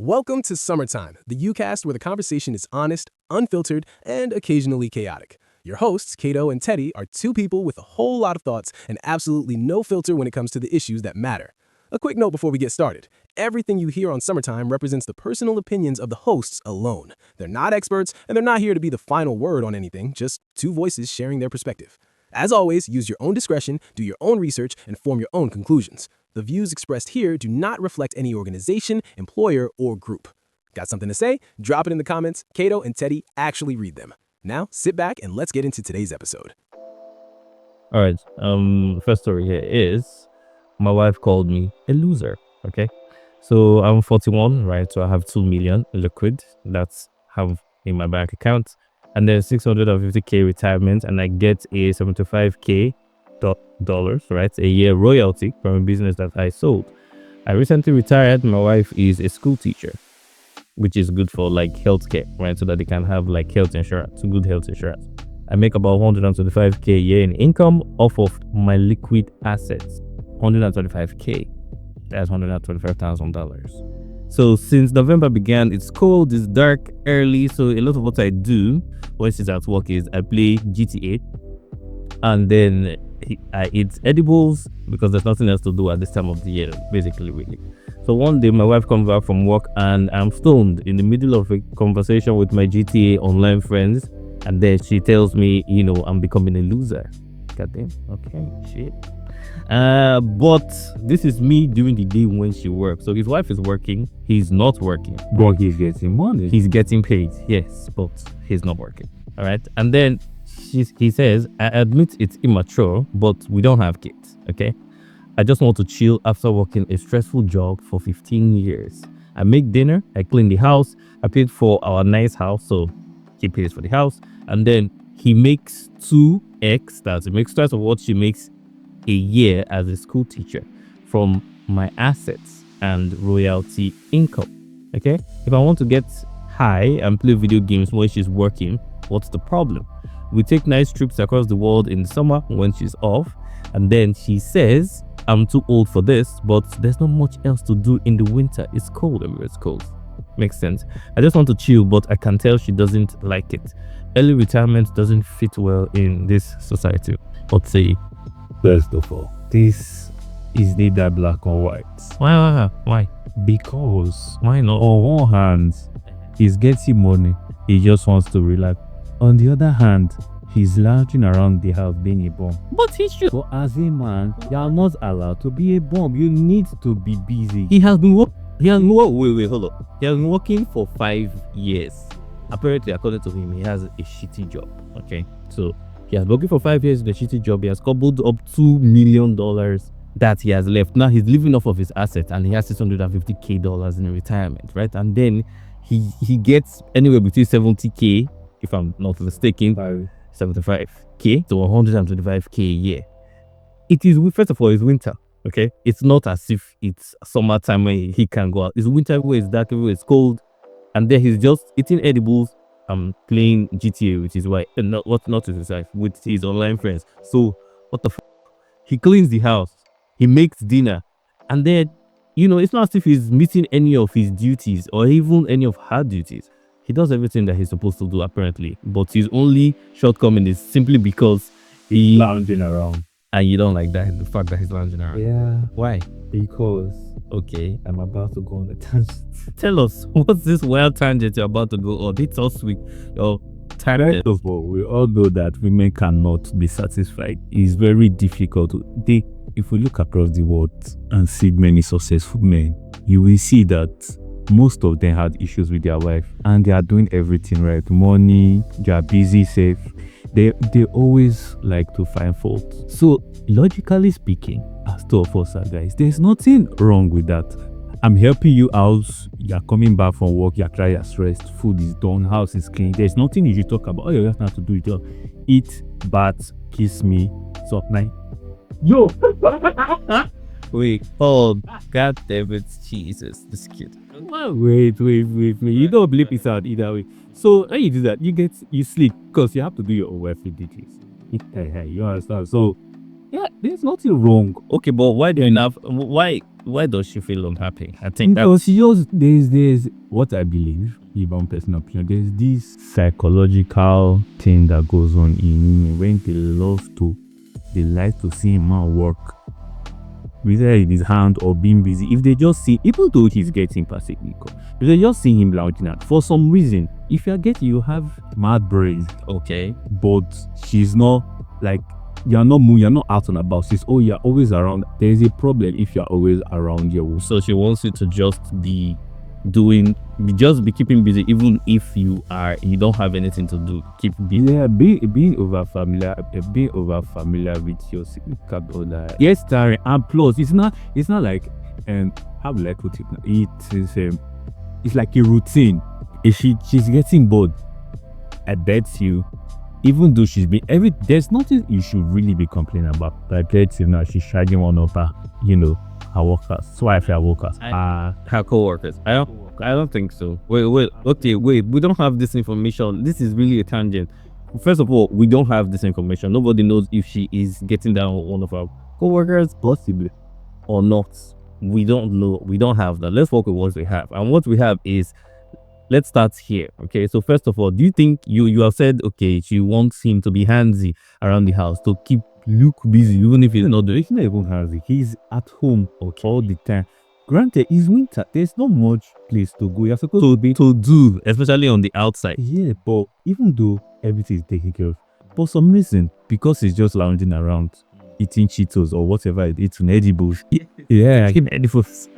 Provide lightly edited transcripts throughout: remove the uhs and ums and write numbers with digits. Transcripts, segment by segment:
Welcome to Summertime, the UCast where the conversation is honest, unfiltered, and occasionally chaotic. Your hosts, Kato and Teddy, are two people with a whole lot of thoughts and absolutely no filter when it comes to the issues that matter. A quick note before we get started. Everything you hear on Summertime represents the personal opinions of the hosts alone. They're not experts, and they're not here to be the final word on anything, just two voices sharing their perspective. As always, use your own discretion, do your own research, and form your own conclusions. The views expressed here do not reflect any organization, employer, or group. Got something to say? Drop it in the comments. Kato and Teddy actually read them. Now, sit back and let's get into today's episode. All right. First story here is my wife called me a loser. Okay. So I'm 41, right? So I have 2 million liquid that's have in my bank account, and there's 650k retirement, and I get a 75k dollars, right? A year royalty from a business that I sold. I recently retired. My wife is a school teacher, which is good for like healthcare, right? So that they can have like health insurance, good health insurance. I make about 125k a year in income off of my liquid assets. 125k. That's $125,000. So since November began, it's cold, it's dark, early. So a lot of what I do when she's at work is I play GTA, and then I eat edibles because there's nothing else to do at this time of the year, basically, really. So one day my wife comes back from work and I'm stoned in the middle of a conversation with my GTA online friends, and then she tells me, I'm becoming a loser. Goddamn. Okay, shit. But this is me during the day when she works. So his wife is working, he's not working. But he's getting money. He's getting paid, yes, but he's not working. All right. And then he says, I admit it's immature, but we don't have kids. Okay. I just want to chill after working a stressful job for 15 years. I make dinner, I clean the house, I paid for our nice house, so he pays for the house. And then he makes 2x, that's it makes twice of what she makes a year as a school teacher from my assets and royalty income. Okay. If I want to get high and play video games when she's working, what's the problem? We take nice trips across the world in the summer when she's off, and then she says I'm too old for this, but there's not much else to do in the winter. It's cold everywhere. It's cold. Makes sense. I just want to chill, but I can tell she doesn't like it. Early retirement doesn't fit well in this society. But say, First of all, this is neither black or white. Why? Because Why not? on one hand, he's getting money. He just wants to relax. On the other hand, he's lounging around the house being a bum. But he should. So as a man, you are not allowed to be a bum. You need to be busy. He has been working. Hold up. He has been working for 5 years. Apparently, according to him, he has a shitty job. Okay, so he has been working for 5 years in a shitty job. He has cobbled up $2 million that he has left. Now he's living off of his assets, and he has $650k in retirement, right? And then he gets anywhere between 70k, if I'm not mistaken, 75k to 125k a year. It is, first of all, it's winter. Okay, it's not as if it's summertime when he can go out. It's winter everywhere, it's dark everywhere, it's cold, and then he's just eating edibles, playing GTA, which is why not with his wife, with his online friends. So what the he cleans the house, he makes dinner, and then it's not as if he's missing any of his duties or even any of her duties. He does everything that he's supposed to do, apparently, but his only shortcoming is simply because he's lounging around. And you don't like that, the fact that he's lounging around. Yeah. Why? Because Okay. I'm about to go on a tangent. Tell us, what's this wild tangent you're about to go on? Hit us with your tangent. First of all, we all know that women cannot be satisfied. It's very difficult. If we look across the world and see many successful men, you will see that most of them had issues with their wife, and they are doing everything right. Money, they are busy, safe. They always like to find fault. So logically speaking, as two of us are guys, there's nothing wrong with that. I'm helping you out. You're coming back from work. You're tired, you're stressed. Food is done. House is clean. There's nothing you should talk about. All you have to do is eat, bath, kiss me, suck night. Yo. Wait, hold. God damn it, Jesus, this kid. Wait. You don't bleep it out either way. So when you do that, you sleep because you have to do your own every duties. You understand? So Yeah, there's nothing wrong. Okay, but why do you have? Why does she feel unhappy? I think that Because she just there's what I believe, in my personal opinion, there's this psychological thing that goes on in women when they like to see a man work, whether in his hand or being busy. If they just see, even though he's getting passively caught, if they just see him lounging out for some reason, if you have mad brains, okay. but she's not like you're not out and about. She's you're always around. There's a problem if you're always around your woman. So she wants you to just be keeping busy, even if you don't have anything to do. Keep busy. Yeah, being over familiar with your significant other. Yes, tiring, and plus it's not like how will I put it now? It's like a routine. If she's getting bored, I bet you, even though there's nothing you should really be complaining about. I bet you now she's shagging one of her, her workers. So I feel workers. Her co-workers. I don't think so. Wait. We don't have this information. This is really a tangent. First of all, we don't have this information. Nobody knows if she is getting down with one of our co-workers, possibly, or not. We don't know. We don't have that. Let's work with what we have. And what we have is, let's start here. Okay. So first of all, do you think you have said, okay, she wants him to be handsy around the house, to keep look busy, even if he's not doing? He's not even handsy. He's at home all the time. Granted, it's winter. There's not much place to go. You're supposed to do, especially on the outside. Yeah, but even though everything is taken care of, for some reason, because he's just lounging around, eating Cheetos or whatever, eating edibles. Yeah, edibles.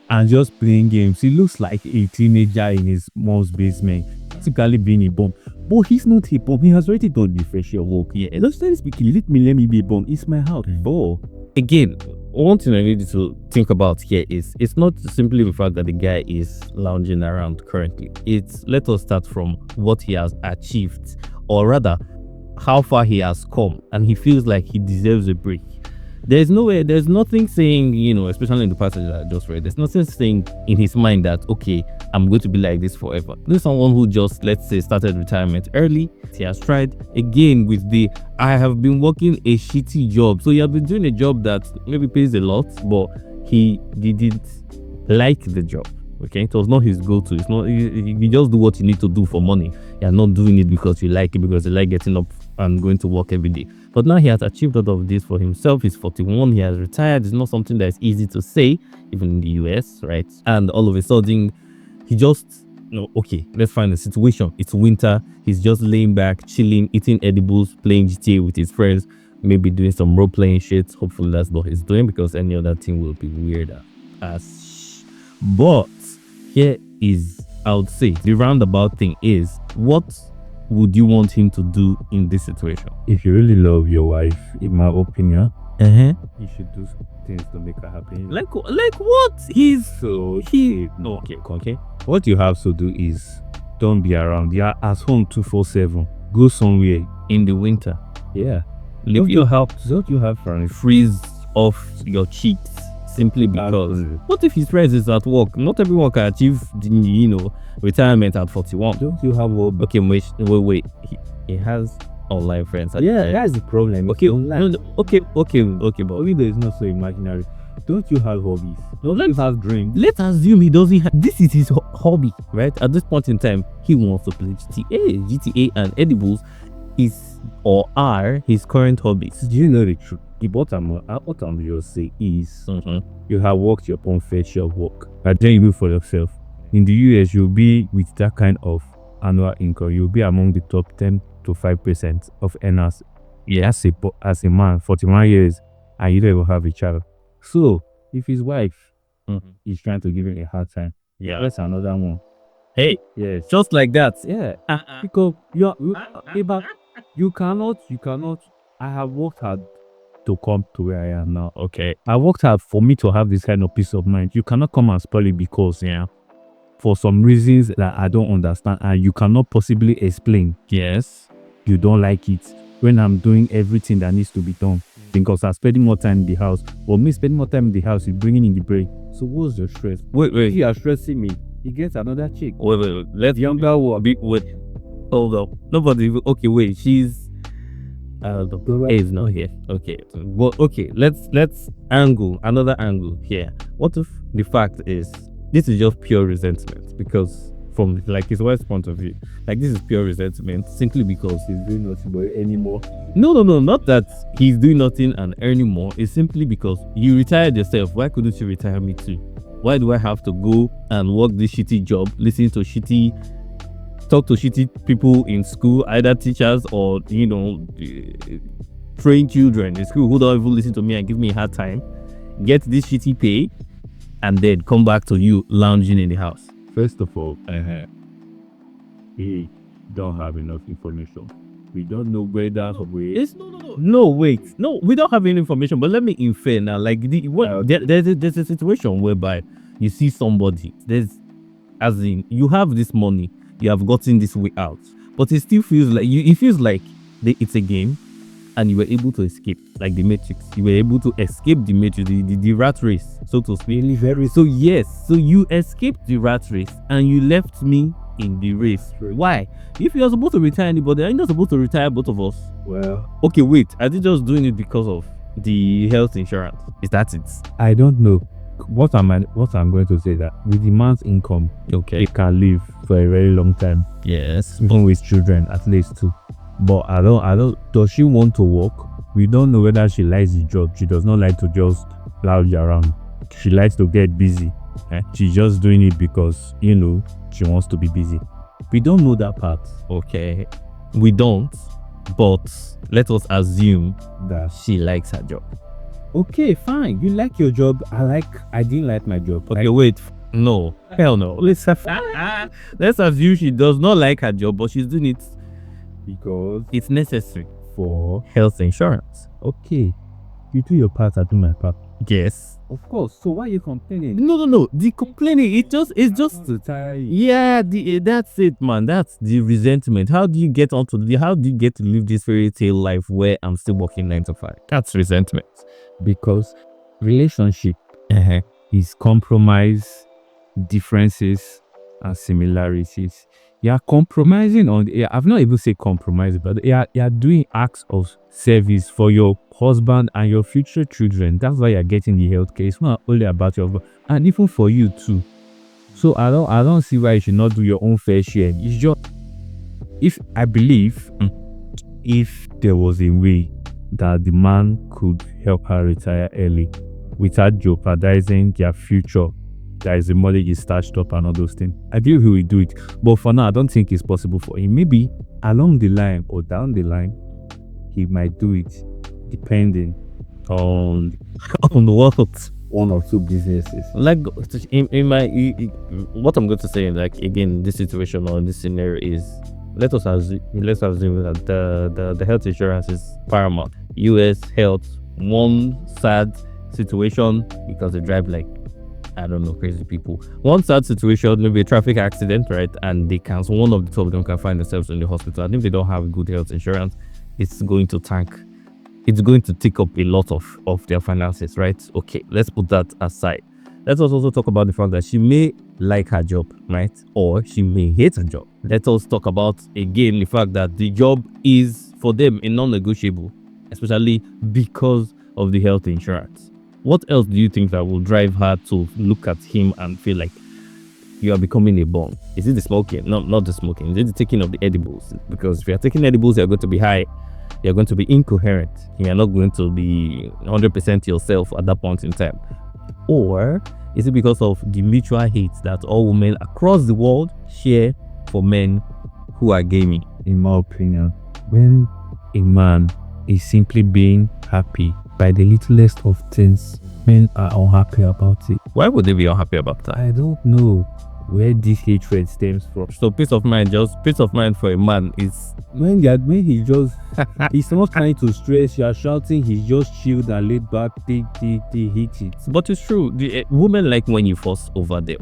And just playing games. He looks like a teenager in his mom's basement, typically being a bum. But he's not a bum. He has already done the fresh air walk. Yeah. Logically speaking, let me be a bum. It's my house. But again, one thing I need to think about here is, it's not simply the fact that the guy is lounging around currently. Let us start from what he has achieved, or rather, how far he has come, and he feels like he deserves a break. There's nothing saying, especially in the passage that I just read, there's nothing saying in his mind that, okay, I'm going to be like this forever. There's someone who just, let's say, started retirement early. He has tried again with I have been working a shitty job. So he has been doing a job that maybe pays a lot, but he didn't like the job. Okay, it was not his go-to. It's not. You just do what you need to do for money. You're not doing it because you like it, because you like getting up and going to work every day. But now he has achieved all of this for himself. He's 41. He has retired. It's not something that's easy to say, even in the US, right? And all of a sudden, he just, okay, let's find a situation. It's winter. He's just laying back, chilling, eating edibles, playing GTA with his friends, maybe doing some role-playing shit. Hopefully that's what he's doing, because any other thing will be weirder as But here is, I would say, the roundabout thing is, what would you want him to do in this situation? If you really love your wife, in my opinion, you should do things to make her happy. Like what? Okay. What you have to do is, don't be around. You're at home 247. Go somewhere in the winter. Yeah. Leave your help. Don't you have friends? Freeze off your cheeks. Simply because, what if his friends is at work? Not everyone can achieve, retirement at 41. Don't you have a... Okay, wait. He has online friends. Yeah, that's the problem. Okay, okay, but video is not so imaginary. Don't you have hobbies? Don't you have dreams? Let's assume he doesn't have... This is his hobby, right? At this point in time, he wants to play GTA and edibles are his current hobbies. Do you know the truth? What I'm just say is, you have worked your own fair share of work, and then you do for yourself. In the US, you'll be with that kind of annual income. You'll be among the top 10 to 5% of earners. Yeah, as a man, 41 years, and you don't even have a child. So, if his wife is trying to give him a hard time, that's another one. Hey, yes, just like that. Yeah, because you cannot. I have worked hard to come to where I am now. Okay. I worked hard for me to have this kind of peace of mind. You cannot come and spoil it because for some reasons that I don't understand and you cannot possibly explain. Yes. You don't like it when I'm doing everything that needs to be done. Because I'm spending more time in the house. Or me spending more time in the house is bringing in the break. So what's your stress? Wait. If you are stressing me, he gets another chick. Wait. Let younger one be with. Hold up. Nobody. Okay, wait. A is not here. Okay. Well, okay. Let's angle another angle here. What if the fact is this is just pure resentment because from like his wife's point of view, like this is pure resentment simply because he's doing nothing anymore. No, not that he's doing nothing and earning more. It's simply because you retired yourself. Why couldn't you retire me too? Why do I have to go and work this shitty job, talk to shitty people in school, either teachers or train children in school who don't even listen to me and give me a hard time, get this shitty pay, and then come back to you lounging in the house? First of all, we don't have enough information. We don't know whether No, wait. No, we don't have any information. But let me infer now. Like there's a situation whereby you see somebody. As in, you have this money, you have gotten this way out, but it still feels like it's a game, and you were able to escape, like the Matrix. You were able to escape the Matrix, the rat race, so to speak. So you escaped the rat race, and you left me in the race. Why? If you're supposed to retire anybody, are you not supposed to retire both of us? Well, okay, wait. Are they just doing it because of the health insurance? Is that it? I don't know. What I'm going to say that with the man's income, okay, he can live for a very long time. Yes, even with children, at least 2. But I don't. Does she want to work? We don't know whether she likes the job. She does not like to just lounge around. She likes to get busy. She's just doing it because she wants to be busy. We don't know that part. Okay, we don't. But let us assume that she likes her job. Okay, fine. You like your job. I didn't like my job. Okay, wait. No, hell no. Let's assume she does not like her job, but she's doing it because it's necessary for health insurance. Okay, you do your part, I do my part. Yes, of course. So why are you complaining? No. The complaining, it's just yeah. That's it, man. That's the resentment. How do you get to live this fairy tale life where I'm still working 9 to 5? That's resentment. Because relationship is compromise, differences, and similarities. You are compromising I've not even said compromise, but you are doing acts of service for your husband and your future children. That's why you're getting the healthcare. It's not only about your, and even for you too. So I don't see why you should not do your own fair share. It's just, if there was a way that the man could help her retire early without jeopardizing their future, that is, the mortgage is starched up and all those things, I believe he will do it. But for now, I don't think it's possible for him. Maybe along the line or down the line, he might do it, depending on what 1 or 2 businesses. Like in my what I'm going to say, like again, this situation or this scenario is, let's assume that the health insurance is paramount. US health, one sad situation because they drive like, I don't know, crazy people. One sad situation, maybe a traffic accident, right? And they cancel. One of the 2 of them can find themselves in the hospital. And if they don't have good health insurance, it's going to tank. It's going to take up a lot of their finances, right? Okay, let's put that aside. Let us also talk about the fact that she may like her job, right? Or she may hate her job. Let us talk about, again, the fact that the job is, for them, a non-negotiable, especially because of the health insurance. What else do you think that will drive her to look at him and feel like you are becoming a bum? Is it the smoking? No, not the smoking. Is it the taking of the edibles? Because if you are taking edibles, you're going to be high. You're going to be incoherent. You're not going to be 100% yourself at that point in time. Or is it because of the mutual hate that all women across the world share for men who are gaming? In my opinion, when a man is simply being happy by the littlest of things, men are unhappy about it. Why would they be unhappy about that? I don't know where this hatred stems from. So peace of mind for a man is when he just he's not trying to stress, you are shouting, he's just chilled and laid back, they hit it. But it's true, the women like when you fuss over them.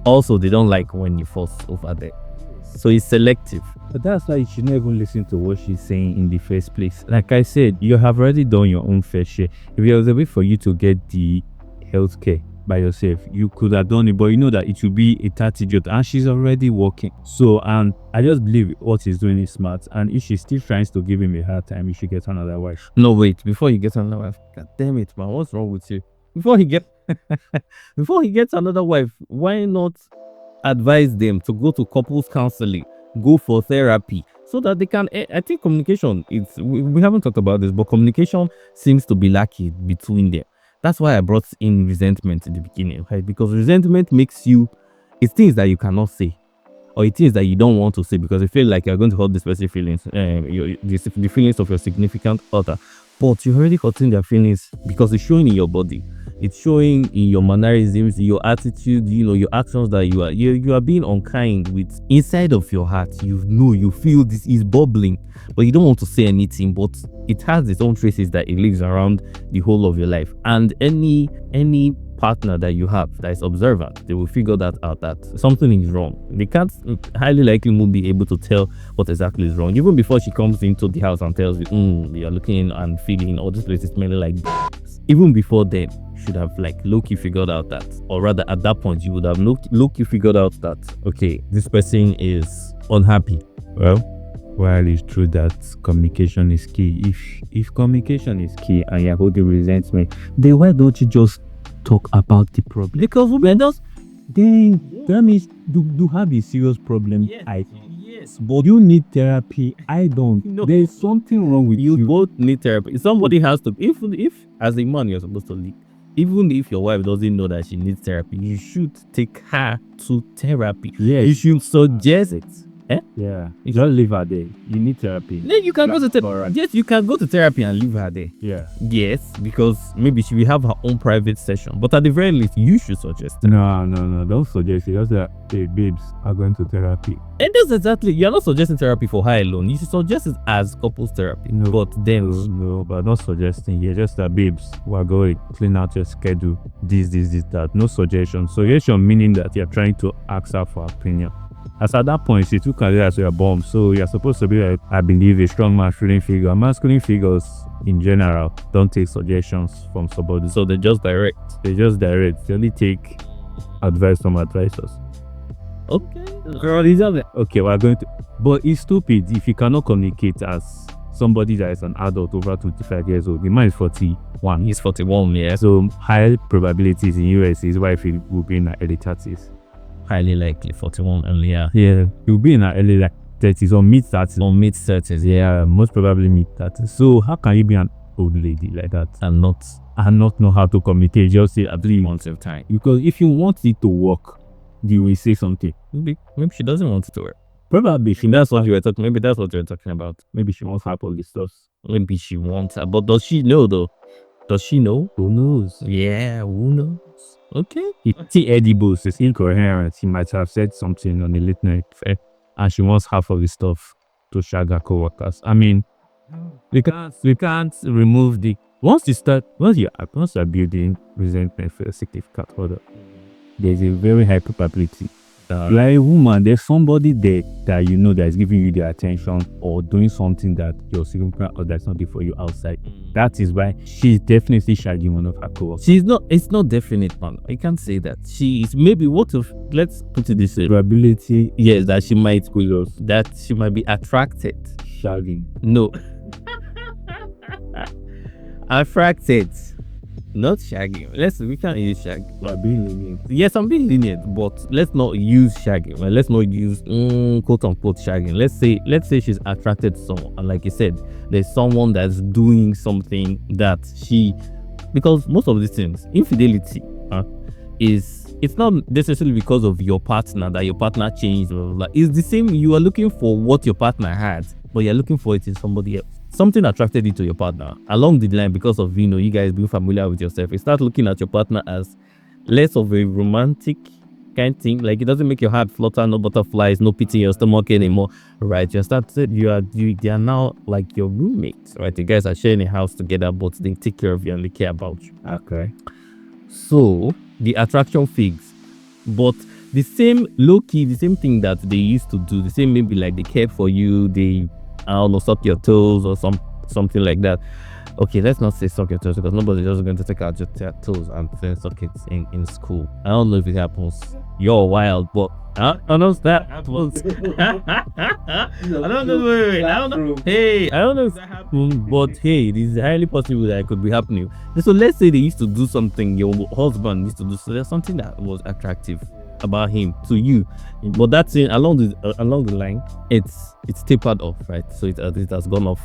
Also, they don't like when you fuss over them. So it's selective. But that's why you should never listen to what she's saying in the first place. Like I said, you have already done your own fair share. If there was a way for you to get the healthcare by yourself. You could have done it, but you know that it will be a 30 job, and she's already working. So, and I just believe what he's doing is smart. And if she's still trying to give him a hard time, he should get another wife. No, wait, before he gets another wife, god damn it, man, what's wrong with you? Before he gets another wife, why not advise them to go to couples counseling, go for therapy, so that they can, I think communication, we haven't talked about this, but communication seems to be lacking between them. That's why I brought in resentment in the beginning, right? Because resentment makes you, it's things that you cannot say, or it is that you don't want to say because you feel like you're going to hurt this person's feelings, the feelings of your significant other. But you're already hurting their feelings because it's showing in your body, it's showing in your mannerisms, your attitude, your actions, that you are being unkind with. Inside of your heart, you feel this is bubbling, but you don't want to say anything. But it has its own traces that it lives around the whole of your life. And any partner that you have that is observant, they will figure that out, that something is wrong. They can't, highly likely won't be able to tell what exactly is wrong, even before she comes into the house and tells you, you're looking and feeling, this place is smelling like even before then, you should have like low-key figured out that, or rather at that point you would have low-key figured out that, okay, this person is unhappy. Well, while it's true that communication is key, if communication is key and you're holding resentment, then why don't you just talk about the problem? Because that means you have a serious problem. Yes, but you need therapy. I don't. There's something wrong with you. You both need therapy. Somebody has to, if as a man you're supposed to leave, even if your wife doesn't know that she needs therapy, you should take her to therapy. Yeah, you should suggest it. Yeah, you don't leave her there. You need therapy. Then you can go to therapy. Yes, you can go to therapy and leave her there. Yeah. Yes, because maybe she will have her own private session. But at the very least, you should suggest it. No, don't suggest it. Just that, hey, babes are going to therapy. And that's exactly, you're not suggesting therapy for her alone. You should suggest it as couples therapy. No, but then but not suggesting. Yeah, just that, babes, we're going to clean out your schedule. This, that. No suggestion. Suggestion meaning that you're trying to ask her for opinion. As at that point, she took her as your bomb. So you're supposed to be, I believe, a strong masculine figure. Masculine figures in general don't take suggestions from somebody. So they just direct. They only take advice from advisors. Okay. Girl, is that okay? We're going to. But it's stupid if you cannot communicate as somebody that is an adult over 25 years old. The man is 41. He's 41, yeah. So high probabilities in US his wife will be in her early 30s. Highly likely 41 only, yeah. Yeah, he'll be in her early 30s or mid 30s. Or mid 30s, yeah, most probably mid 30s. So how can you be an old lady like that and not know how to communicate? Just say at least once of time. Because if you want it to work, you will say something. Maybe she doesn't want it to work. Probably that's what you were talking. Maybe that's what you were talking about. Maybe she wants half of the stuff. Maybe she wants her, but does she know though? Does she know? Who knows? Yeah, who knows? Okay. If T. Edibles is incoherent, he might have said something on the late night fair, and she wants half of the stuff to shag her co-workers. I mean, we can't remove the once you're building resentment for a significant other, there's a very high probability like a woman, there's somebody there that you know that is giving you the attention or doing something that your significant other is not doing for you outside. That is why she's definitely shagging one of her co-workers. It's not definite, man. I can't say that. She is maybe let's put it this way. Probability, yes, that she might be attracted. Shagging. No. Attracted. Not shagging. We can't use shag. We're being lenient. Yes, I'm being lenient, but let's not use shagging. Well, let's not use quote unquote shagging. Let's say she's attracted to someone, and like you said, there's someone that's doing something that because most of these things, infidelity, it's not necessarily because of your partner that your partner changed. Blah, blah, blah. It's the same. You are looking for what your partner had, but you're looking for it in somebody else. Something attracted you to your partner along the line because of you guys being familiar with yourself. You start looking at your partner as less of a romantic kind of thing. Like it doesn't make your heart flutter, no butterflies, no pity in your stomach anymore, right? You start to they are now like your roommates, right? You guys are sharing a house together, but they take care of you and they care about you. Okay. So the attraction fades, but the same low key, the same thing that they used to do, the same maybe like they care for you, they I don't know, suck your toes or something like that. Okay, let's not say suck your toes because nobody's just going to take out your toes and then suck it in school. I don't know if it happens. You're wild, but I don't know if that happens. I don't know. Wait, I don't know. Hey, I don't know if that happens, but hey, it is highly possible that it could be happening. So let's say they used to do something your husband used to do. So there's something that was attractive about him to you, but that's it. Along the line, it's tapered off, right? So it has gone off.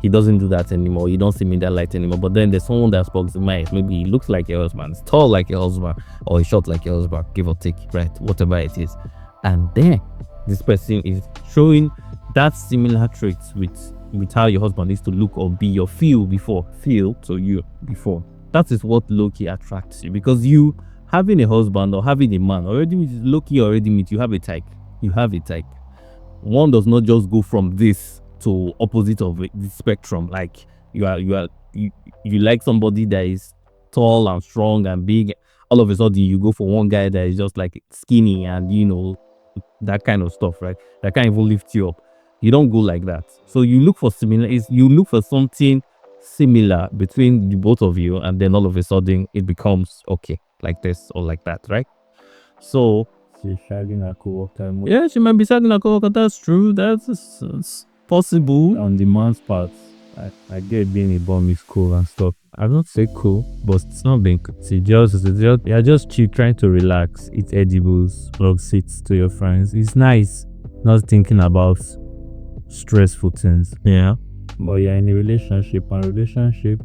He doesn't do that anymore. You don't see him in that light anymore. But then there's someone that spoke to mind. Maybe he looks like your husband, he's tall like your husband, or he's short like your husband, give or take, right? Whatever it is. And then this person is showing that similar traits with how your husband used to look or be your feel to you before. That is what low-key attracts you, because you having a husband or having a man already means low-key already means you have a type. You have a type. One does not just go from this to opposite of the spectrum. Like you like somebody that is tall and strong and big. All of a sudden you go for one guy that is just like skinny and that kind of stuff, right? That can't even lift you up. You don't go like that. So you look for you look for something similar between the both of you, and then all of a sudden it becomes okay, like this or like that, right? So She's shagging a co-worker. yeah, she might be shagging a coworker. That's true. That's possible. On the man's part, I get being a bum is cool and stuff. I don't say cool, but it's not being cool. You're just chill, trying to relax, eat edibles, log seats to your friends. It's nice, not thinking about stressful things. Yeah. But you're in a relationship, and relationship,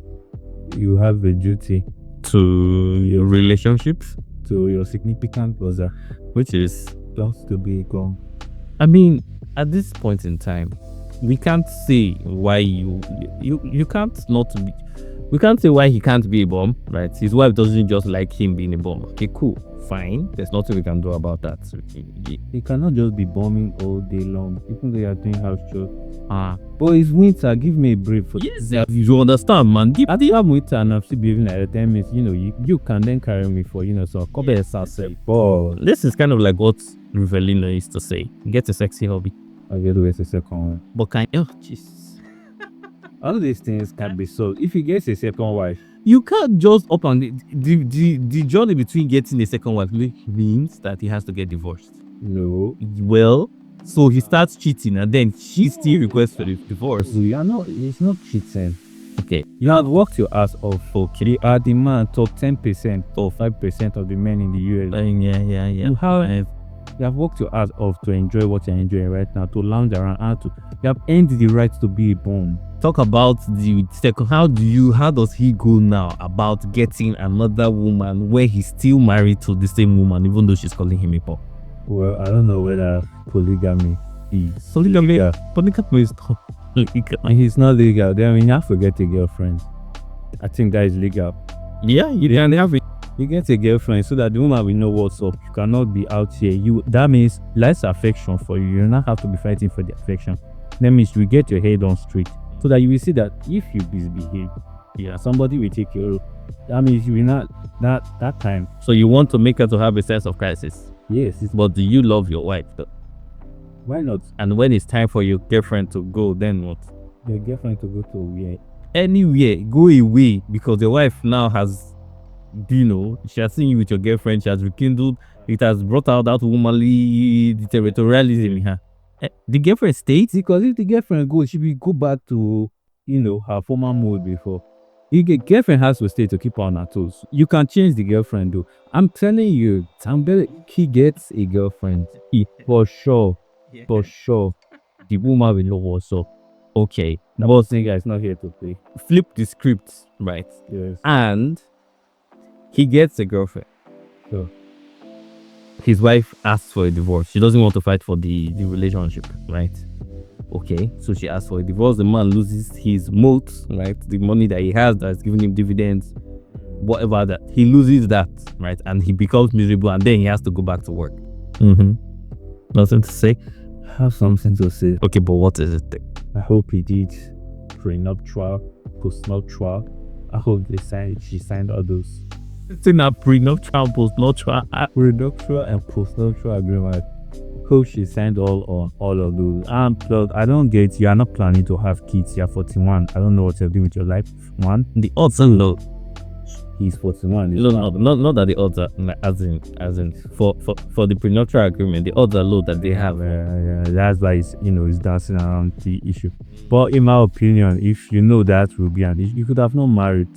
you have a duty To your relationships, to your significant other, which is, just to be gone. I mean, at this point in time, we can't say why you can't not be. We can't say why he can't be a bum, right? His wife doesn't just like him being a bum. Okay, cool, fine. There's nothing we can do about that. You cannot just be bumming all day long, even though you're doing house chores. But it's winter. Give me a break for Yes, you understand, man. I think I'm winter and I'm still behaving like that. 10 minutes. You can then carry me for so couple of sunset. But This is kind of like what Rivelino used to say: get a sexy hobby. I get to waste a second one. But jeez. All these things can be solved if he gets a second wife. You can't just up on the journey between getting a second wife means that he has to get divorced. No. Well, so he starts cheating and then she still requests for the divorce. It's not cheating. Okay. You have worked your ass off. Okay. You are the man, top 10% or 5% of the men in the US. Yeah. You have worked your ass off to enjoy what you're enjoying right now, to lounge around, and you have earned the right to be born. Talk about the second. How does he go now about getting another woman where he's still married to the same woman, even though she's calling him a pop? Well, I don't know whether polygamy is Polygamy is not legal. And it's not legal. Then you have to get a girlfriend. I think that is legal. Yeah, you can have it. You get a girlfriend so that the woman will know what's up. You cannot be out here. That means less affection for you. You don't have to be fighting for the affection. That means you get your head on straight, so that you will see that if you misbehave, somebody will take your role. That means you will not that time. So you want to make her to have a sense of crisis. Yes, but do you love your wife though? Why not? And when it's time for your girlfriend to go, then what? Your girlfriend to go to where? Anywhere, go away, because your wife now has, she has seen you with your girlfriend. She has rekindled. It has brought out that womanly territorialism in her. The girlfriend stays, because if the girlfriend goes, she will go back to her former mode before. The girlfriend has to stay to keep her on her toes. You can change the girlfriend though. I'm telling you, he gets a girlfriend. For sure. For sure. The woman will know what's up. Okay. The boss singer is not here to play. Flip the script, right? Yes. And he gets a girlfriend. Sure. His wife asks for a divorce. She doesn't want to fight for the relationship, right? Okay, so she asks for a divorce. The man loses his moat, right? The money that he has that's giving him dividends, whatever that. He loses that, right? And he becomes miserable, and then he has to go back to work. Nothing to say? I have something to say. Okay, but what is it? I hope he did prenuptial, postnuptial. I hope she signed all those. It's in a prenuptial, postnuptial, prenuptial and postnuptial agreement. hope she signed all of those. And plus, I don't get, you are not planning to have kids. You're 41. I don't know what you're doing with your life. One, The odds are low. he's 41. No, not that the odds are like, as in for the prenuptial agreement, the odds are low that they have. That's why it's dancing around the issue. But in my opinion, if you know that will be an issue, you could have not married.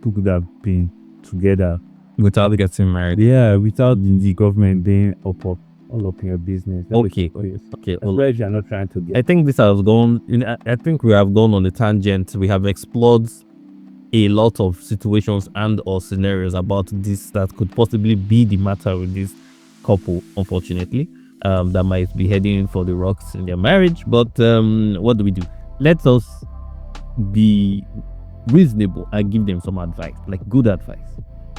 You could have been together Without getting married. Yeah, without the government being all up in your business. Okay. Yes. Okay. Well, Well, you're not trying to get. I think this has gone. I think we have gone on a tangent. We have explored a lot of situations and or scenarios about this that could possibly be the matter with this couple, unfortunately, that might be heading for the rocks in their marriage. But what do? Let us be reasonable and give them some advice, like good advice.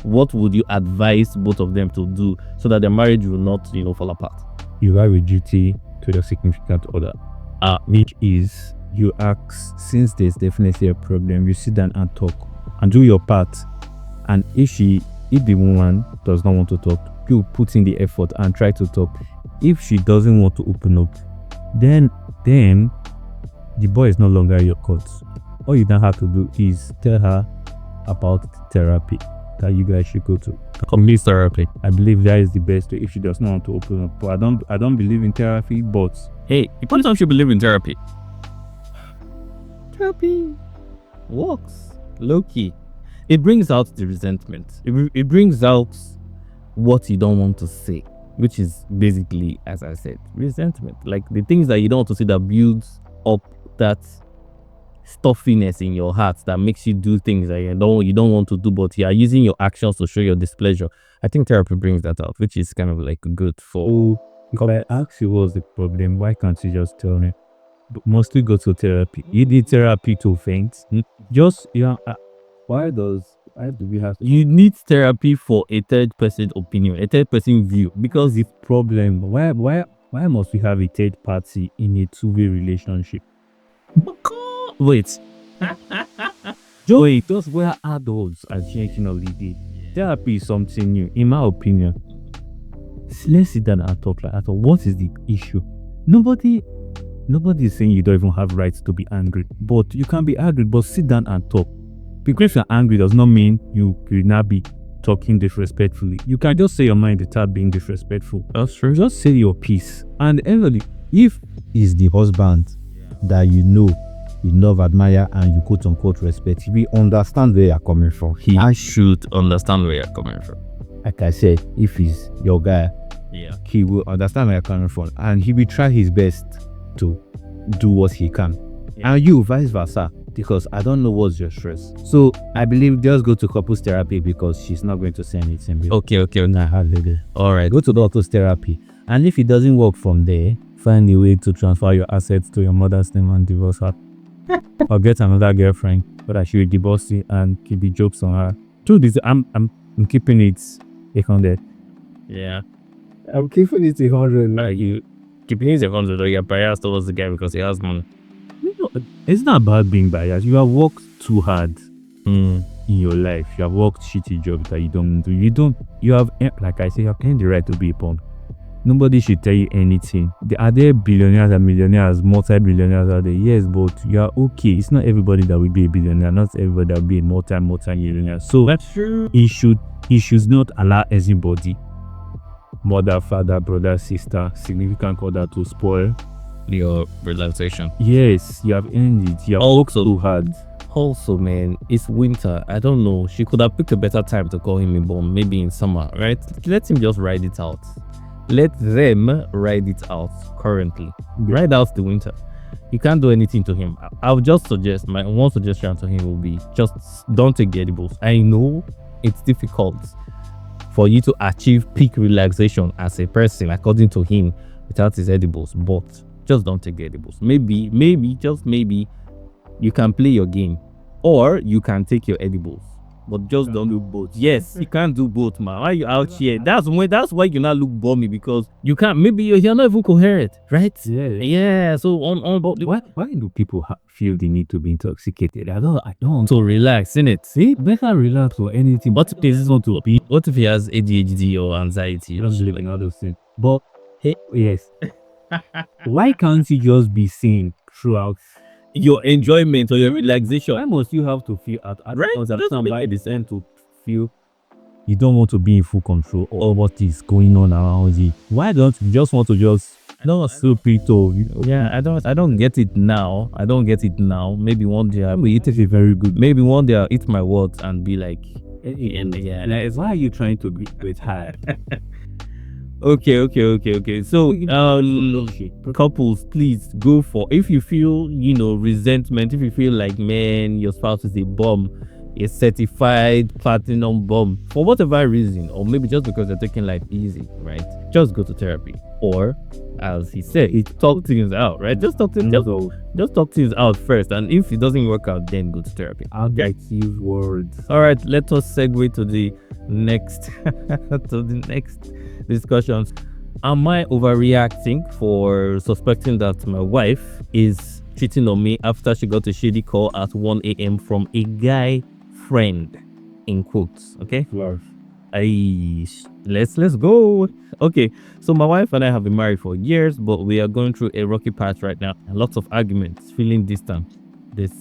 What would you advise both of them to do so that their marriage will not, fall apart? You have a duty to your significant other, which is you ask, since there's definitely a problem, you sit down and talk and do your part. And if the woman does not want to talk, you put in the effort and try to talk. If she doesn't want to open up, then the boy is no longer your court. All you don't have to do is tell her about therapy that you guys should go to. Complete therapy. I believe that is the best way if she does not want to open up. But I don't believe in therapy, but Hey, people don't should believe in therapy. Therapy works low key. It brings out the resentment. It brings out what you don't want to say, which is basically, as I said, resentment. Like the things that you don't want to see that builds up that stuffiness in your heart that makes you do things that you don't want to do, but you are using your actions to show your displeasure. I think therapy brings that out, which is kind of like good for. if I ask you what's the problem, why can't you just tell me? But mostly go to therapy. You need therapy to faint. Why do we have You need therapy for a third person opinion, a third person view, because the problem? Why must we have a third party in a two-way relationship? wait, Just we're adults at the end of the day. Therapy is something new, in my opinion. Let's sit down and talk like that. What is the issue? Nobody is saying you don't even have rights to be angry, but you can be angry, but sit down and talk. Because you're angry does not mean you will not be talking disrespectfully. You can just say your mind without being disrespectful. that's true. Just say your piece. And everybody, if is the husband that you know, you love, admire, and you quote unquote respect, we understand where you're coming from. He should understand where you're coming from. Like I said, if he's your guy, he will understand where you're coming from, and he will try his best to do what he can. And you vice versa, because I don't know what's your stress. So I believe just go to couples therapy, because she's not going to say anything. Okay. All right. Go to couples therapy, and if it doesn't work from there, find a way to transfer your assets to your mother's name and divorce her. Or get another girlfriend, so that she will divorce you and keep the jokes on her. Truth is, I'm keeping it 100. Yeah. I'm keeping it 100. You keeping his account, or you're biased towards the guy because he has money. No, it's not about being biased. You have worked too hard in your life. You have worked shitty jobs that you don't do. You have, like I say, you have earned the right to be a pawn. Nobody should tell you anything. Are there billionaires and millionaires, multi-billionaires out there? Yes, but you are okay. It's not everybody that will be a billionaire. Not everybody that will be a multi-millionaire. So That's true. he should not allow anybody, mother, father, brother, sister, significant other, to spoil Your relaxation. Yes, you have earned it. You have worked too hard. Also, man, it's winter. I don't know. She could have picked a better time to call him a bum. Maybe in summer, right? Let him just ride it out. Let them ride it out currently. Ride out the winter. You can't do anything to him. I would just suggest, my one suggestion to him will be just don't take the edibles. I know it's difficult for you to achieve peak relaxation as a person, according to him, without his edibles, but just don't take the edibles. Maybe, just maybe, you can play your game, or you can take your edibles, but just don't do both. Yes, you can't do both, man. Why you out here? That's why you not look bummy, because you can't. Maybe you're not even coherent, right? Yeah. So Why do people feel the need to be intoxicated? I don't. So relax, innit? See, better relax or anything. What if this is not to be? What if he has ADHD or anxiety? Just living all those things. But hey, yes, Why can't you just be seen throughout? Your enjoyment or your relaxation. Why must you have to feel at Right? times that Just somebody descend to feel you don't want to be in full control of what is going on around you? Why don't you just want to just not so people? Yeah, I don't get it now. I don't get it now. Maybe one day I'll It is a very good. maybe one day I'll eat my words and be like, yeah. Like, why are you trying to be with her? Okay. So couples, please go for, if you feel, resentment, if you feel like, man, your spouse is a bum, a certified platinum bum, for whatever reason, or maybe just because they're taking life easy, right? Just go to therapy. Or as he said, talk things out, right? Just talk things out first, and if it doesn't work out, then go to therapy. I'll get use words. All right, let us segue to the next discussions. Am I overreacting for suspecting that my wife is cheating on me after she got a shady call at 1 a.m. from a guy friend, in quotes? Okay, let's go. Okay, so my wife and I have been married for years, but we are going through a rocky patch right now, and lots of arguments, feeling distant. This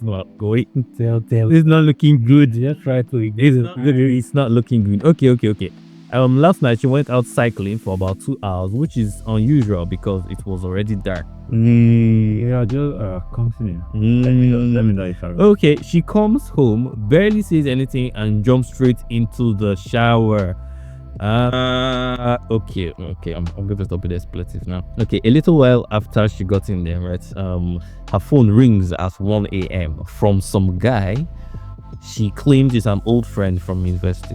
not going. It's not looking good. Just try to. It's not looking good. Okay. Last night she went out cycling for about 2 hours, which is unusual because it was already dark. Yeah, just continue. Let me know if I. Okay, she comes home, barely says anything, and jumps straight into the shower. Okay. I'm going to stop with the expletives now. Okay, a little while after she got in there, right? Her phone rings at 1 a.m. from some guy she claims is an old friend from university.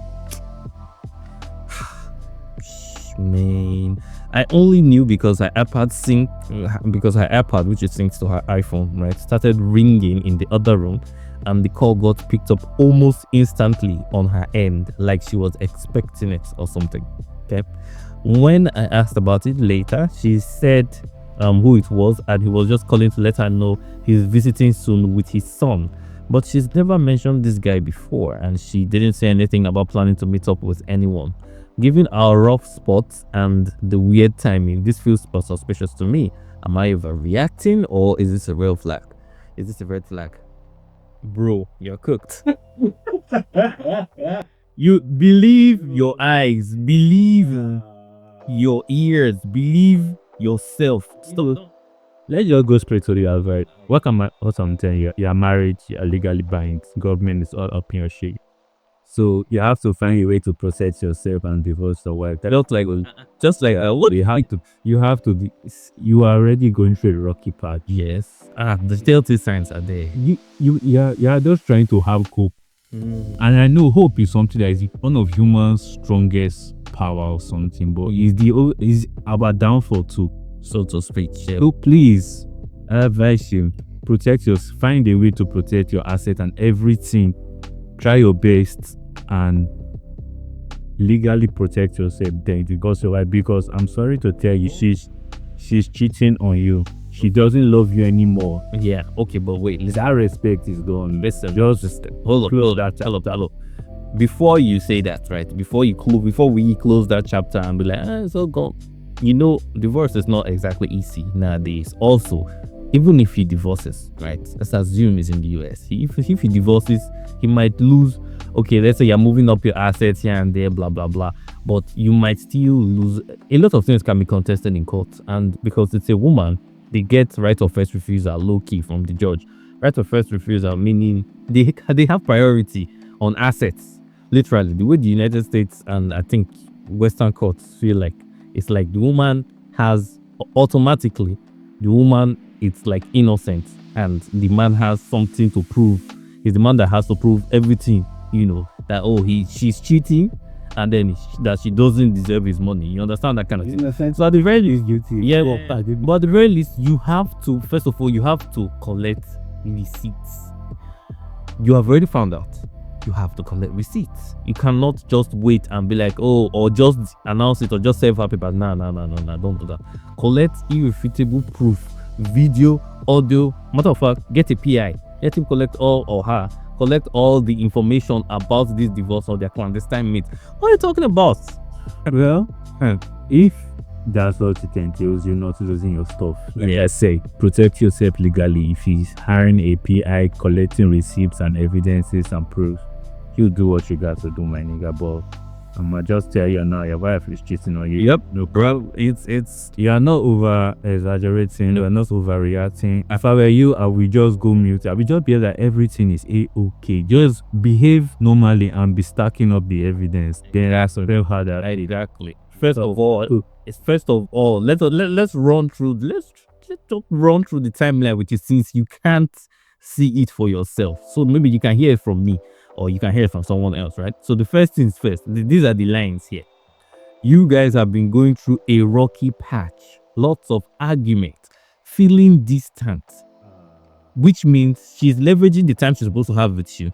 Man, I only knew because her iPad, which is synced to her iPhone, right, started ringing in the other room, and the call got picked up almost instantly on her end, like she was expecting it or something. Okay, when I asked about it later, she said who it was, and he was just calling to let her know he's visiting soon with his son. But she's never mentioned this guy before, and she didn't say anything about planning to meet up with anyone. Given our rough spots and the weird timing, this feels suspicious to me. Am I overreacting, or is this a real flag? Is this a red flag? Bro, you're cooked. You believe your eyes, believe your ears, believe yourself. Stop. Let's just go straight to the advice. What I'm telling you, you're married, you're legally bound, government is all up in your shit. So you have to find a way to protect yourself and divorce your wife. Just like what you have to be, you are already going through a rocky patch. Yes. The telltale signs are there. You're just trying to have hope. And I know hope is something that is one of humans' strongest power or something, but is our downfall too, so to speak. Yeah. So please, I advise you, find a way to protect your asset and everything. Try your best and legally protect yourself then divorce your wife, because I'm sorry to tell you, she's cheating on you. She doesn't love you anymore. Yeah, okay, but wait, that respect is gone. Listen, just hold on. Before you say that, right? Before we close that chapter and be like, it's all gone. Divorce is not exactly easy nowadays. Also, even if he divorces, right? Let's assume he's in the US. If he divorces, he might lose. Okay, let's say you're moving up your assets here and there, blah blah blah. But you might still lose. A lot of things can be contested in court, and because it's a woman, they get right of first refusal, low key, from the judge. Right of first refusal meaning they have priority on assets. Literally, the way the United States and I think Western courts feel like, it's like the woman has automatically, it's like innocent, and the man has something to prove. He's the man that has to prove everything, that she's cheating, and then that she doesn't deserve his money. You understand that kind of thing? So at the very least, but at the very least, you have to, first of all, you have to collect receipts. You have already found out. You have to collect receipts. You cannot just wait and be like, or just announce it, or just save her papers. No, don't do that. Collect irrefutable proof, video, audio. Matter of fact, get a PI. Let him collect collect all the information about this divorce or their clandestine meet. What are you talking about? Well, if that's what it entails. You're not losing your stuff. Like I say, protect yourself legally. If he's hiring a PI, collecting receipts and evidences and proofs, he'll do what you got to do, my nigga. But I'ma just tell you now, your wife is cheating on you. Yep. No, bro. It's you are not over exaggerating. You are not overreacting. If I were you, I will just go mute. I will just be like everything is okay. Just behave normally and be stacking up the evidence. Then that's a real harder. Right, exactly. First of all, let's run through let's just run through the timeline with you, since you can't see it for yourself. So maybe you can hear it from me, or you can hear it from someone else, right? So the first things first, these are the lines here. You guys have been going through a rocky patch, lots of arguments, feeling distant, which means she's leveraging the time she's supposed to have with you.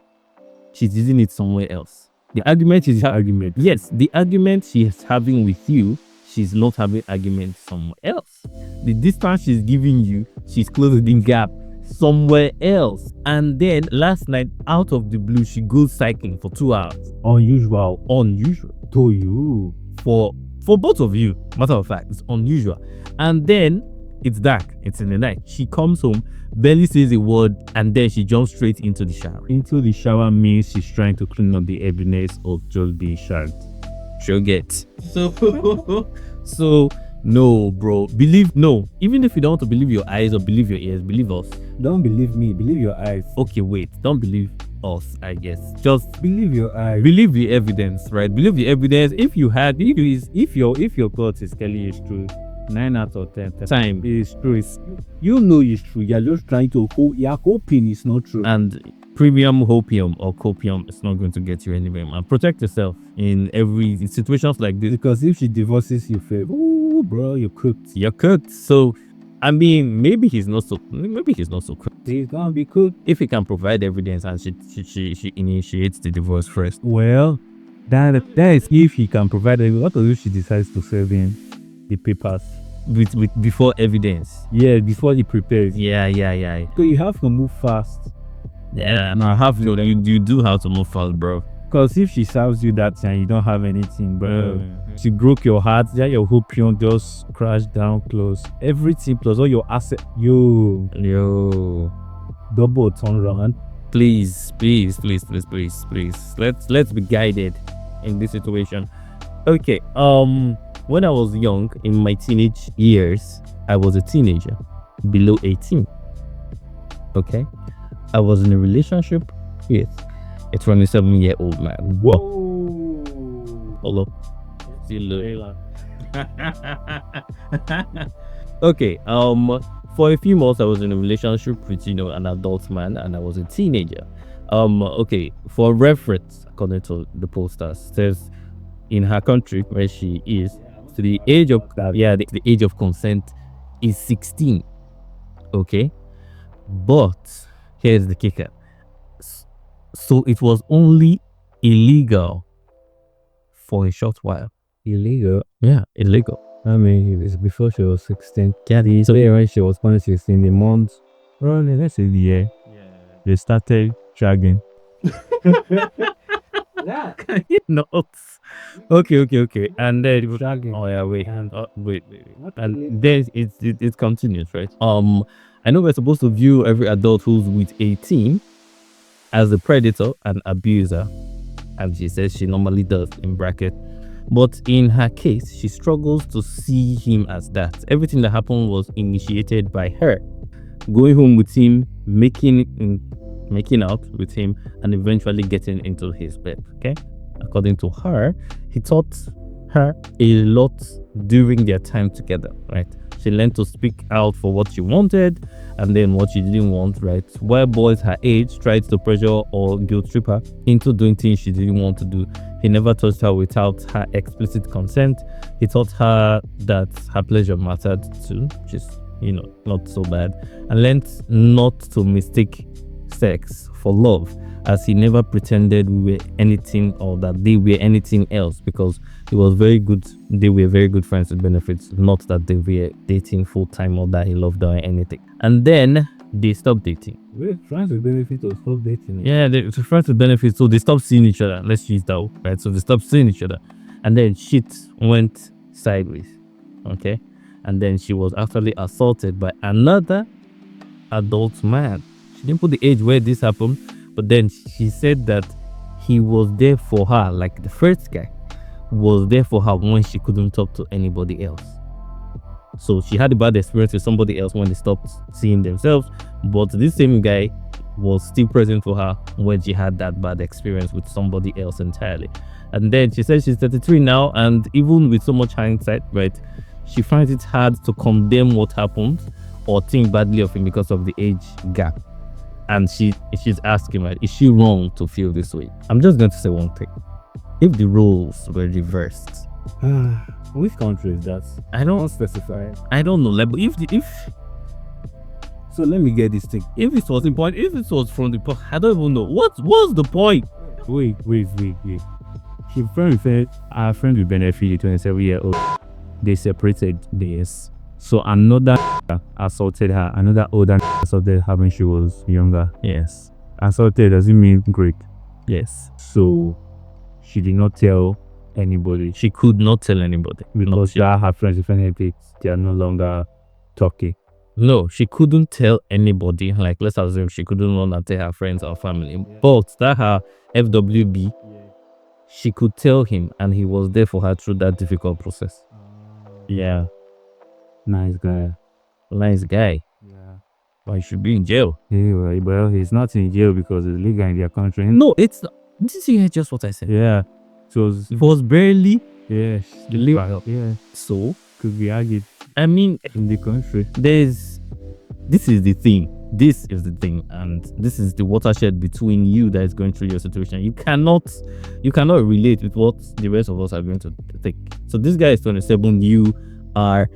She's using it somewhere else. The argument is her argument. Yes, the argument she's having with you, she's not having argument somewhere else. The distance she's giving you, she's closing the gap somewhere else. And then last night, out of the blue, she goes cycling for 2 hours. Unusual To you. For both of you, matter of fact, it's unusual. And then it's dark, it's in the night. She comes home, barely says a word, and then she jumps straight into the shower. Into the shower means she's trying to clean up the evidence of just being shagged. She'll get. So no, bro. No. Even if you don't want to believe your eyes or believe your ears, believe us. Don't believe me, believe your eyes. Okay, wait. Don't believe us, I guess. Just Believe your eyes. believe the evidence, right? Believe the evidence. If If your God is telling you it's true, 9 out of 10 time it's true. You know it's true. You're just trying to you're hoping it's not true. and premium hopium or copium is not going to get you anywhere, man. Protect yourself in situations like this. Because if she divorces you, oh bro, you're cooked. You're cooked. So I mean, maybe he's not so cooked. He's gonna be cooked. If he can provide evidence and she initiates the divorce first. Well, that is if he can provide it. What if she decides to serve him the papers With before evidence. Yeah, before he prepares. Yeah. So you have to move fast. Yeah, and I have to. You do have to move fast, bro. Because if she serves you that and you don't have anything, bro, she broke your heart. Yeah, your hopium just crashed down close. Everything plus all your asset. Yo, double turn around. Please. Let's be guided in this situation. Okay. When I was young, in my teenage years, I was a teenager, below 18. Okay, I was in a relationship with a 27-year-old man. Whoa. Hello. Okay. For a few months, I was in a relationship with an adult man, and I was a teenager. Okay. For reference, according to the pollsters, says in her country where she is, so the age of the age of consent is 16. Okay, but here's the kicker. So it was only illegal for a short while. Illegal? Yeah, illegal. I mean, it's before she was 16. Yeah, So when she was 16, the month, let's say the year, they started dragging. Can you not? Okay. And then Dragging. oh yeah, wait. And then it continues, right? I know we're supposed to view every adult who's with 18 as a predator and abuser, and she says she normally does, in bracket. But in her case, she struggles to see him as that. Everything that happened was initiated by her. Going home with him, making out with him, and eventually getting into his bed. Okay, according to her, he taught her a lot during their time together, right? She learned to speak out for what she wanted and then what she didn't want, right? While boys her age tried to pressure or guilt trip her into doing things she didn't want to do, he never touched her without her explicit consent. He taught her that her pleasure mattered too, which is, not so bad, and learned not to mistake sex for love, as he never pretended we were anything or that they were anything else, because he was very good. They were very good friends with benefits, not that they were dating full time or that he loved her or anything. And then they stopped dating. We're friends with benefits or stop dating. Yeah, they were friends with benefits, so they stopped seeing each other. Let's use that, right? So they stopped seeing each other, and then shit went sideways. Okay, and then she was actually assaulted by another adult man. She didn't put the age where this happened, but then she said that he was there for her, like the first guy was there for her when she couldn't talk to anybody else. So she had a bad experience with somebody else when they stopped seeing themselves, but this same guy was still present for her when she had that bad experience with somebody else entirely. And then she said she's 33 now, and even with so much hindsight, right, she finds it hard to condemn what happened or think badly of him because of the age gap. And she's asking, right, is she wrong to feel this way? I'm just going to say one thing. If the roles were reversed, Which country is that? I don't specify. I don't know. Like, but if So let me get this thing. if it was important, if it was from the point, I don't even know. What's the point? Wait. She our friend with benefit, 27-year-old. They separated. Yes. So another assaulted her. Another older assaulted her when she was younger. Yes. Assaulted doesn't mean Greek. Yes. So she did not tell anybody. She could not tell anybody. Because her friends with benefit, they are no longer talking. No, she couldn't tell anybody. Like, let's assume she couldn't run and tell her friends or family. But that her FWB, she could tell him, and he was there for her through that difficult process. Yeah. Nice guy. Nice guy. Yeah. But he should be in jail. Yeah, well, he's not in jail because it's legal in their country. No, it's not. This is just what I said. Yeah. It was barely the legal. Yeah. So, Could be argued I mean, in the country. this is the thing. This is the thing, and this is the watershed between you that is going through your situation. You cannot relate with what the rest of us are going to think. So this guy is 27. You are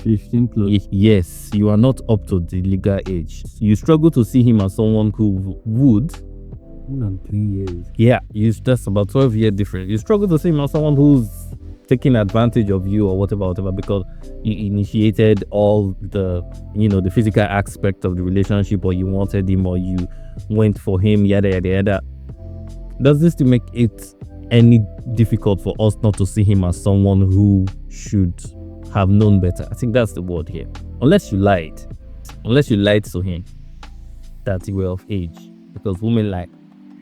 15 plus. Yes, you are not up to the legal age. You struggle to see him as someone who would. 3 years. Yeah, that's about 12 year difference. You struggle to see him as someone who's taking advantage of you or whatever, because you initiated all the the physical aspect of the relationship, or you wanted him, or you went for him, yada yada yada. Does this to make it any difficult for us not to see him as someone who should have known better? I think that's the word here. Unless you lied to him that you were of age, because women lie.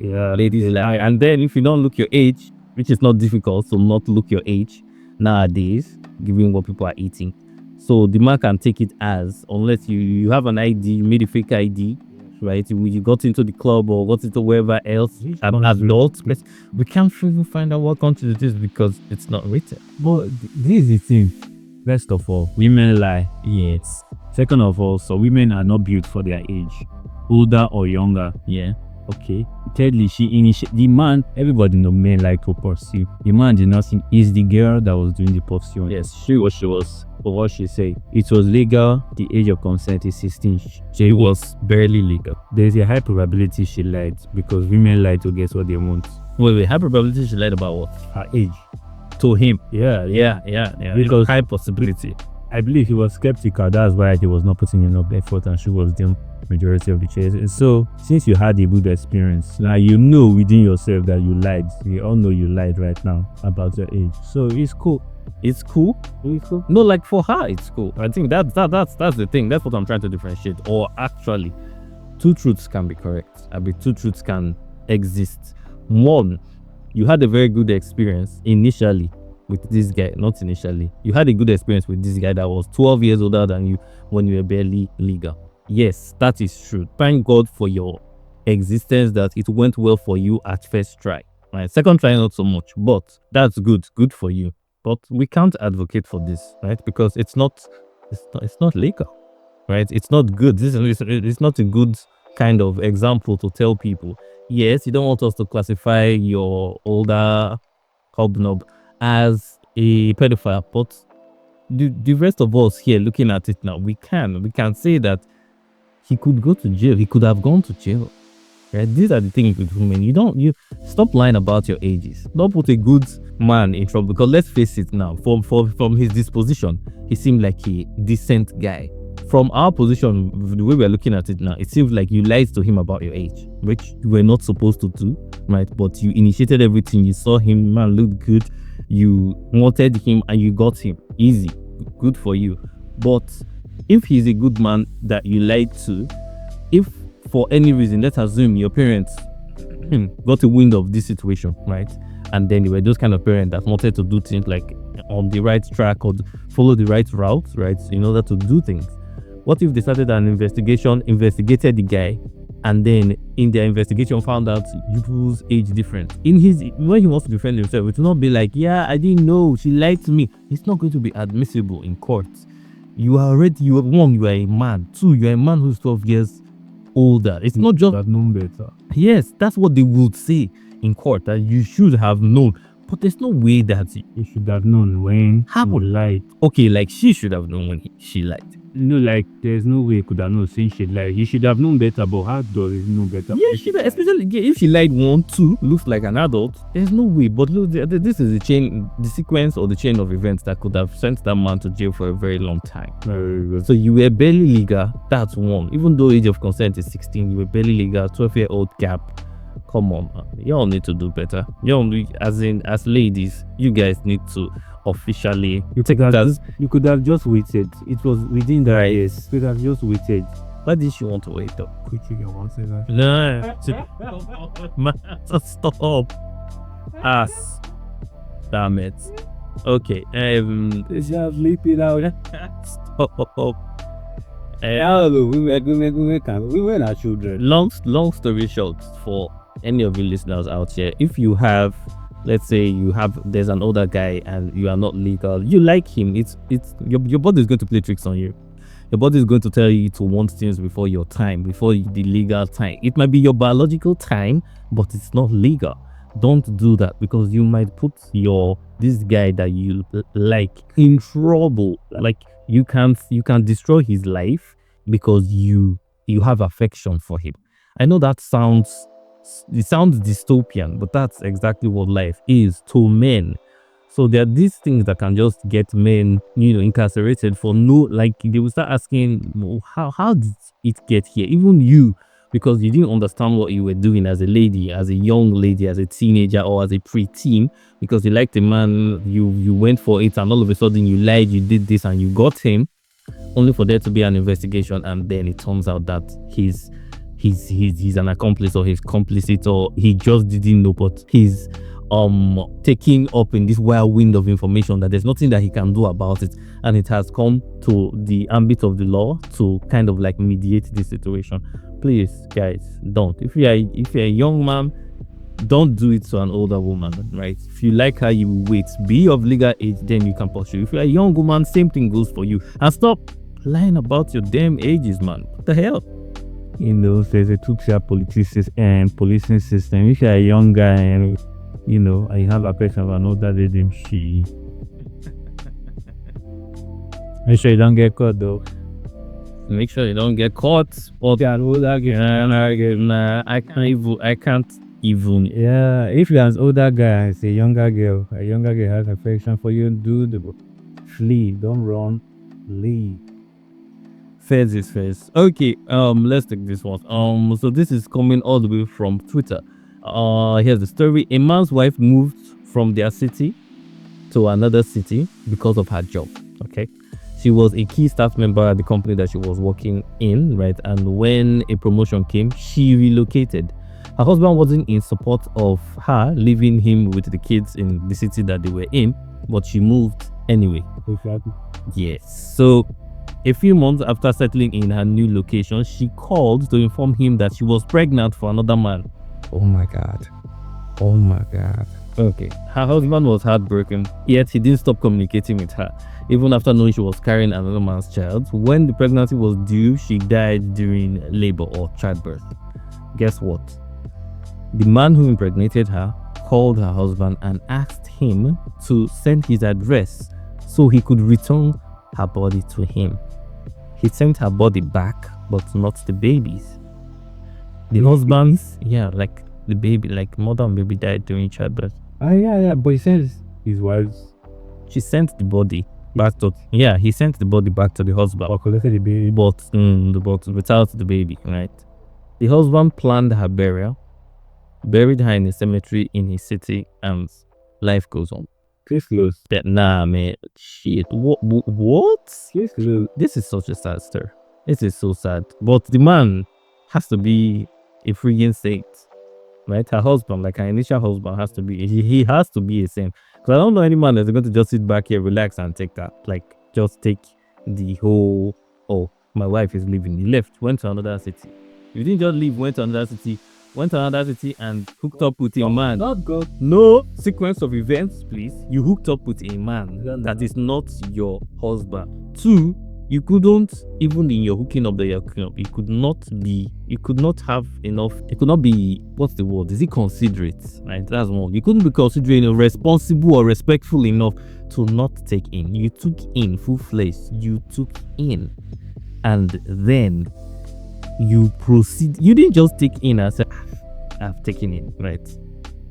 Yeah. Ladies lie. And then if you don't look your age, which is not difficult, so not look your age nowadays, given what people are eating. So the man can take it as, unless you have an ID, you made a fake ID, right? You got into the club or got into wherever else, an adult. We can't even find out what country it is because it's not written. But this is the thing. First of all, women lie. Yes. Second of all, so women are not built for their age, older or younger. Yeah. Okay. Thirdly, the man, everybody know men like to pursue. The man did nothing. Is the girl that was doing the pursuing. Yes. She was. But what she say, it was legal. The age of consent is 16. It was barely legal. There's a high probability she lied because women lie to get what they want. Wait. High probability she lied about what? Her age. To him. Yeah. Because high possibility. I believe he was skeptical. That's why he was not putting enough effort, and she was doing majority of the chase. So since you had a good experience, now you know within yourself that you lied. We all know you lied right now about your age. So it's cool. It's cool. No, like for her, it's cool. I think that's the thing. That's what I'm trying to differentiate. Or actually, two truths can be correct. Two truths can exist. One, you had a very good experience initially with this guy. Not initially. You had a good experience with this guy that was 12 years older than you when you were barely legal. Yes, that is true. Thank God for your existence, that it went well for you at first try. Right? Second try, not so much, but that's good. Good for you. But we can't advocate for this, right? Because it's not legal, right? It's not good. It's not a good kind of example to tell people. Yes, you don't want us to classify your older hobnob as a pedophile, but the rest of us here looking at it now, we can say that he could go to jail. He could have gone to jail. Right? These are the things with women. You stop lying about your ages. Don't put a good man in trouble, because let's face it now, from his disposition, he seemed like a decent guy. From our position, the way we're looking at it now, it seems like you lied to him about your age, which you were not supposed to do, right? But you initiated everything. You saw him, man looked good. You wanted him and you got him. Easy. good for you. But if he's a good man that you lied to, if for any reason, let's assume your parents got a wind of this situation, right? And then they were those kind of parents that wanted to do things like on the right track or follow the right route, right, in order to do things. What if they started an investigation, investigated the guy, and then in their investigation found out people's age difference? In his, when he wants to defend himself, it will not be like, yeah, I didn't know, she lied to me. It's not going to be admissible in court. You are one, you are a man. Two, you are a man who's 12 years older. It's not just That known better. yes, that's what they would say in court, that you should have known. But there's no way that You should have known when How? you lied. okay, like she should have known when she lied. No, like there's no way you could have known since she lied. You should have known better, but how does he know better? Yeah, she, especially if she lied 1, 2, looks like an adult. There's no way. But look, this is the sequence or the chain of events that could have sent that man to jail for a very long time. So you were barely legal. That's one. Even though age of consent is 16, you were barely legal. 12-year-old gap. Come on, man. Y'all need to do better. Y'all, as ladies, you guys need to officially take that. You could have just waited. It was within the Right. years. You could have just waited. Why did she want to wait though? Could you get one second? No, man, stop. Ass. Damn it. Okay. Just leave it out. Stop. Women are children. Long story short, for any of you listeners out here, if you have, let's say there's an older guy and you are not legal, you like him, it's your body is going to play tricks on you. Your body is going to tell you to want things before your time, before the legal time. It might be your biological time, but it's not legal. Don't do that, because you might put this guy that you like in trouble. Like you can destroy his life because you have affection for him. I know that sounds dystopian, but that's exactly what life is to men. So there are these things that can just get men, incarcerated for no, like they will start asking, how did it get here? Even you, because you didn't understand what you were doing as a lady, as a young lady, as a teenager, or as a preteen, because you liked a man, you went for it, and all of a sudden you lied, you did this, and you got him, only for there to be an investigation, and then it turns out that he's an accomplice, or he's complicit, or he just didn't know, but he's taking up in this whirlwind of information that there's nothing that he can do about it, and it has come to the ambit of the law to kind of like mediate this situation. Please, guys, don't. If you're a young man, don't do it to an older woman, right? If you like her, you wait, be of legal age, then you can pursue. If you're a young woman, same thing goes for you. And stop lying about your damn ages, man. What the hell? There's a two-tier policing system. If you're a young guy and I have a person of an older lady, make sure you don't get caught though. Make sure you don't get caught. Or nah, I can't even. Yeah, if you're an older guy, it's a younger girl has affection for you, flee, don't run, leave. Fairs is fairs. Okay, let's take this one. So this is coming all the way from Twitter. Here's the story. A man's wife moved from their city to another city because of her job. Okay, she was a key staff member at the company that she was working in, right? And when a promotion came, she relocated. Her husband wasn't in support of her leaving him with the kids in the city that they were in, but she moved anyway. Exactly. Yes. So a few months after settling in her new location, she called to inform him that she was pregnant for another man. Oh my God. Okay. Her husband was heartbroken, yet he didn't stop communicating with her, even after knowing she was carrying another man's child. When the pregnancy was due, she died during labor or childbirth. Guess what? The man who impregnated her called her husband and asked him to send his address so he could return her body to him. He sent her body back, but not the baby's. The husband's, like the baby, like mother and baby died during childbirth. Yeah, but he says his wife's. She sent the body back to, he sent the body back to the husband. Or collected the baby. But without the baby, right? The husband planned her burial, buried her in a cemetery in his city, and life goes on. Case closed. Nah, man. Shit. What? Case closed. This is such a sad story. This is so sad. But the man has to be a freaking saint, right? Her husband, like her initial husband, has to be. He has to be a saint. Because I don't know any man that's going to just sit back here, relax, and take that. Like, just take the whole. Oh, my wife is leaving. He left, went to another city. You didn't just leave, went to another city, and hooked up with a man. Not God. No sequence of events, please. You hooked up with a man that is not your husband. 2, you couldn't, even in your hooking up, you could not have enough, it could not be, what's the word? Is it considerate? Right? That's one. You couldn't be considerate, responsible or respectful enough to not take in. You took in full-fledged. You took in. And then you proceed. You didn't just take in and say, I've taken in, right?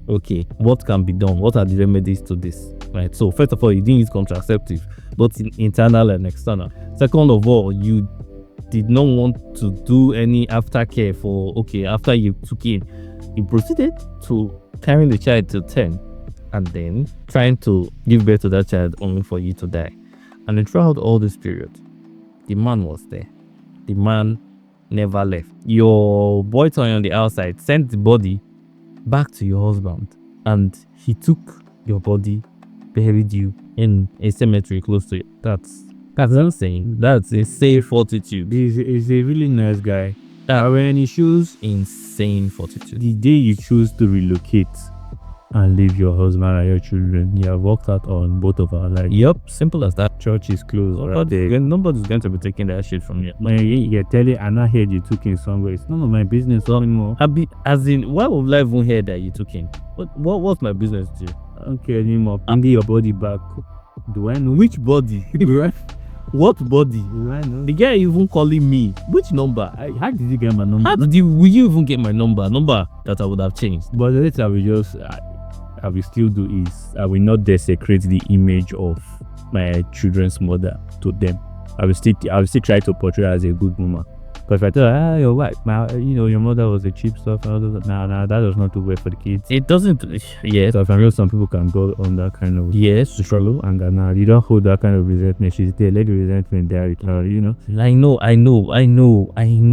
Okay, what can be done? What are the remedies to this? Right. So first of all, you didn't use contraceptive, both internal and external. Second of all, you did not want to do any aftercare after you took in. You proceeded to carrying the child till 10 and then trying to give birth to that child only for you to die. And then throughout all this period, the man was there. The man never left. Your boy toy on the outside sent the body back to your husband, and he took your body, buried you in a cemetery close to you. That's what I'm saying. That's insane fortitude. He's a really nice guy. When he shows insane fortitude. The day you choose to relocate and leave your husband and your children, you have worked out on both of our lives. Yep, simple as that. Church is closed. Nobody's going to be taking that shit from you. When you're telling, and I heard you took in somewhere, it's none of my business anymore. Why would I even hear that you took in? What's my business to you? I don't care anymore. I'm your body back. Do I know? Which body? What body? Do I know? The guy even calling me. Which number? How did you get my number? Will you even get my number? Number that I would have changed. But the later I will still do is I will not desecrate the image of my children's mother to them. I will still try to portray her as a good woman. But if I tell her, your wife, your mother was a cheap stuff, that does not do well for the kids. It doesn't. Yes. So if I know some people can go on that kind of struggle, and now you don't hold that kind of resentment. She's there, let the resentment there, I know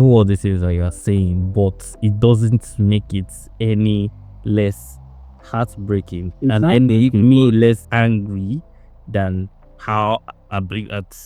all the things that you are saying, but it doesn't make it any less heartbreaking and make me less angry than how I bring that.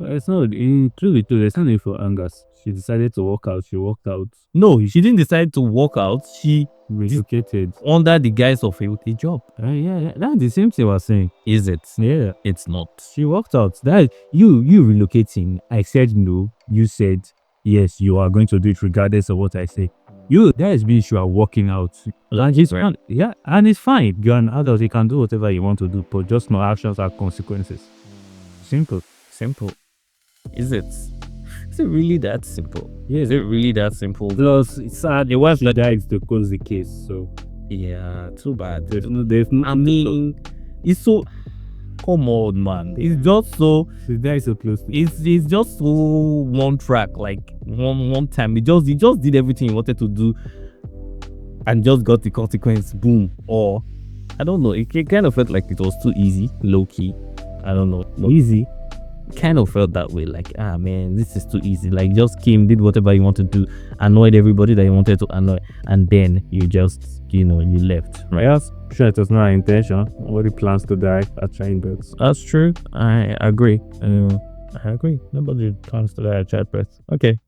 It's not truly there's nothing for anger. She decided to walk out. She walked out. No, she didn't decide to walk out. She relocated under the guise of a job. Yeah, that's the same thing I was saying. Is it? Yeah, it's not. She walked out. That you relocating. I said no. You said yes. You are going to do it regardless of what I say. That means you are walking out. Yeah, and it's fine. You're an adult. You can do whatever you want to do, but just no actions are consequences. Simple. Is it? Is it really that simple? Yeah. Is it really that simple? Plus, it's sad. The wife died to close the case. So yeah, too bad. It's so. Come on, man. It's just so. The guy is so close. It's just so one track, like one time. He just did everything he wanted to do, and just got the consequence. Boom. Or I don't know. It kind of felt like it was too easy, low key. I don't know. Easy. Kind of felt that way, like man, this is too easy. Like just came, did whatever you wanted to do, annoyed everybody that you wanted to annoy, and then you just you left, right? Yes, sure, it was not our intention. Nobody plans to die at childbirth. That's true. I agree. Nobody plans to die at childbirth. Okay.